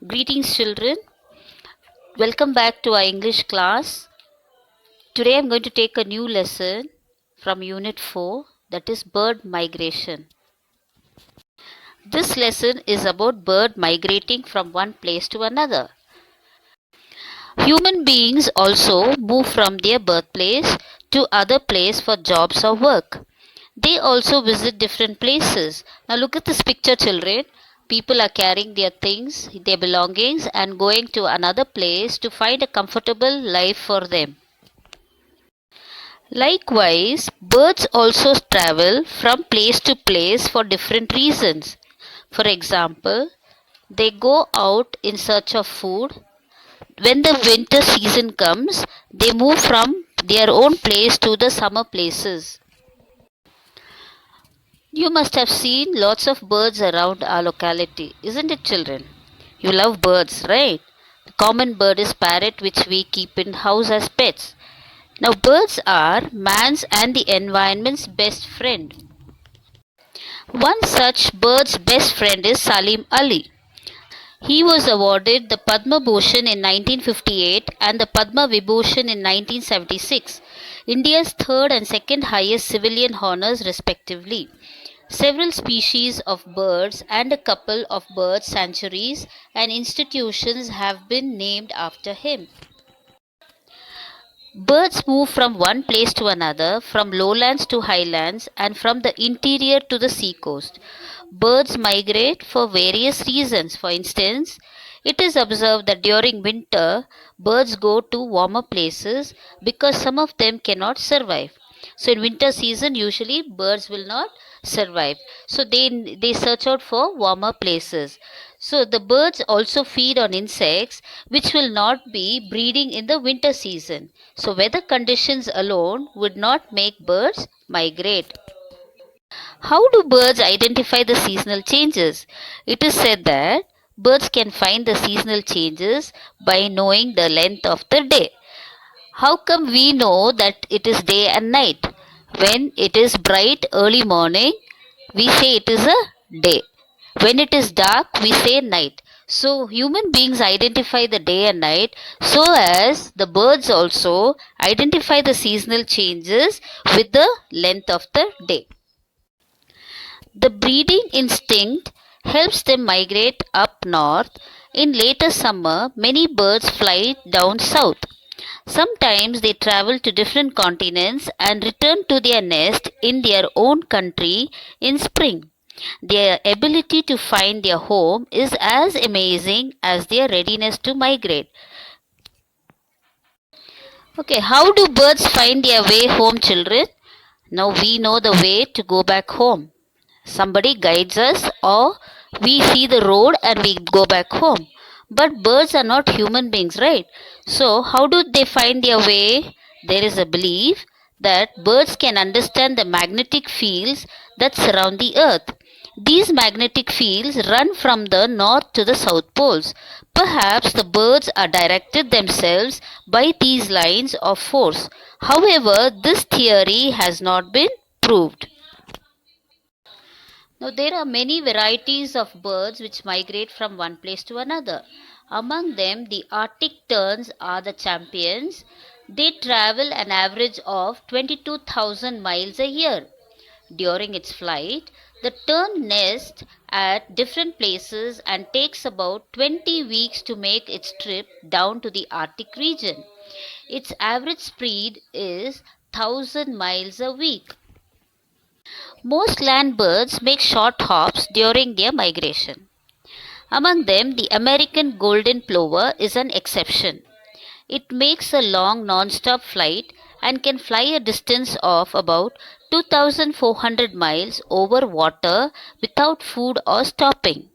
Greetings, children. Welcome back to our English class. Today I'm going to take a new lesson from Unit 4, that is bird migration. This lesson is about bird migrating from one place to another. Human beings also move from their birthplace to other place for jobs or work. They also visit different places. Now look at this picture, children. People are carrying their things, their belongings, and going to another place to find a comfortable life for them. Likewise, birds also travel from place to place for different reasons. For example, they go out in search of food. When the winter season comes, they move from their own place to the summer places. You must have seen lots of birds around our locality, isn't it, children? You love birds, right? The common bird is parrot, which we keep in house as pets. Now, birds are man's and the environment's best friend. One such bird's best friend is Salim Ali. He was awarded the Padma Bhushan in 1958 and the Padma Vibhushan in 1976, India's third and second highest civilian honors, respectively. Several species of birds and a couple of bird sanctuaries and institutions have been named after him. Birds move from one place to another, from lowlands to highlands, and from the interior to the seacoast. Birds migrate for various reasons. For instance, it is observed that during winter, birds go to warmer places because some of them cannot survive. So, in winter season, usually birds will not survive. So, they search out for warmer places. So, the birds also feed on insects which will not be breeding in the winter season. So, weather conditions alone would not make birds migrate. How do birds identify the seasonal changes? It is said that birds can find the seasonal changes by knowing the length of the day. How come we know that it is day and night? When it is bright early morning, we say it is a day. When it is dark, we say night. So, human beings identify the day and night, so as the birds also identify the seasonal changes with the length of the day. The breeding instinct helps them migrate up north. In later summer, many birds fly down south. Sometimes they travel to different continents and return to their nest in their own country in spring. Their ability to find their home is as amazing as their readiness to migrate. Okay, how do birds find their way home, children? Now we know the way to go back home. Somebody guides us, or we see the road and we go back home. But birds are not human beings, right? So, how do they find their way? There is a belief that birds can understand the magnetic fields that surround the earth. These magnetic fields run from the north to the south poles. Perhaps the birds are directed themselves by these lines of force. However, this theory has not been proved. Now, there are many varieties of birds which migrate from one place to another. Among them, the Arctic terns are the champions. They travel an average of 22,000 miles a year. During its flight, the tern nests at different places and takes about 20 weeks to make its trip down to the Arctic region. Its average speed is 1,000 miles a week. Most land birds make short hops during their migration. Among them, the American golden plover is an exception. It makes a long non-stop flight and can fly a distance of about 2,400 miles over water without food or stopping.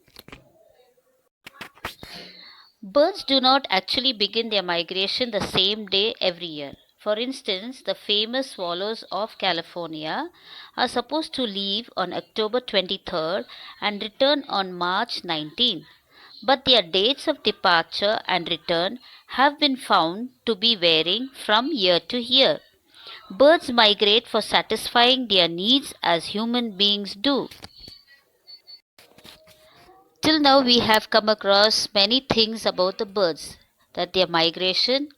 Birds do not actually begin their migration the same day every year. For instance, the famous swallows of California are supposed to leave on October 23rd and return on March 19th. But their dates of departure and return have been found to be varying from year to year. Birds migrate for satisfying their needs as human beings do. Till now, we have come across many things about the birds, that their migration,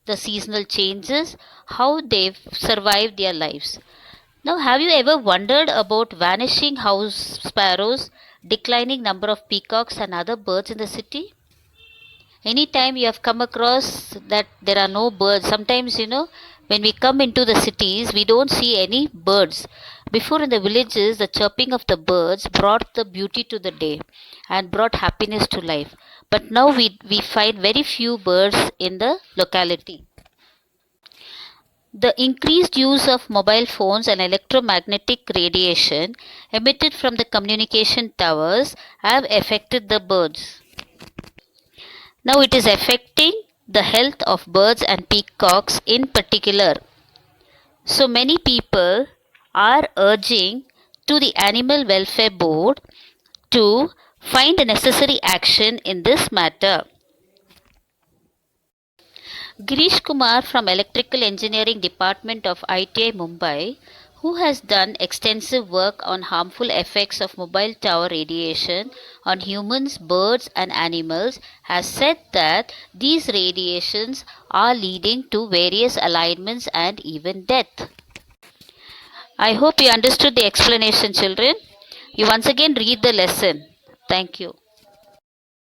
the seasonal changes, how they survive their lives. Now, have you ever wondered about vanishing house sparrows, declining number of peacocks and other birds in the city? Anytime you have come across that there are no birds, sometimes when we come into the cities, we don't see any birds. Before in the villages, the chirping of the birds brought the beauty to the day and brought happiness to life. But now we find very few birds in the locality. The increased use of mobile phones and electromagnetic radiation emitted from the communication towers have affected the birds. Now it is affecting the health of birds and peacocks in particular. So many people are urging to the Animal Welfare Board to find a necessary action in this matter. Girish Kumar from Electrical Engineering Department of ITI Mumbai, who has done extensive work on harmful effects of mobile tower radiation on humans, birds, and animals, has said that these radiations are leading to various alignments and even death. I hope you understood the explanation, children. You once again read the lesson. Thank you.